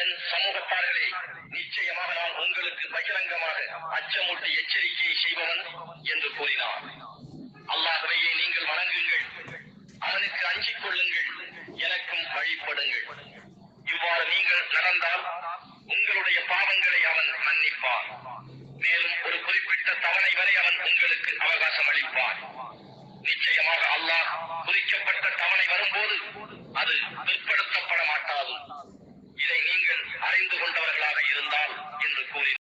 என் சமூகத்தார்களே, நிச்சயமாக நான் உங்களுக்கு பகிரங்கமாக அச்சமூட்டி எச்சரிக்கையை செய்பவன் என்று கூறினார். அல்லாஹ்வையே நீங்கள் வணங்குங்கள், அவனுக்கு அஞ்சிக் கொள்ளுங்கள், எனக்கும் வழிபடுங்கள். இவ்வாறு நீங்கள் நடந்தால் உங்களுடைய பாவங்களை அவன் மன்னிப்பான். மேலும் ஒரு குறிப்பிட்ட தவணை வரை அவன் உங்களுக்கு அவகாசம் அளிப்பான். நிச்சயமாக அல்லாஹ் குறிக்கப்பட்ட தவணை வரும்போது அது பிற்படுத்தப்பட மாட்டாது. இதை நீங்கள் அறிந்து கொண்டவர்களாக இருந்தால் என்று கூறினார்.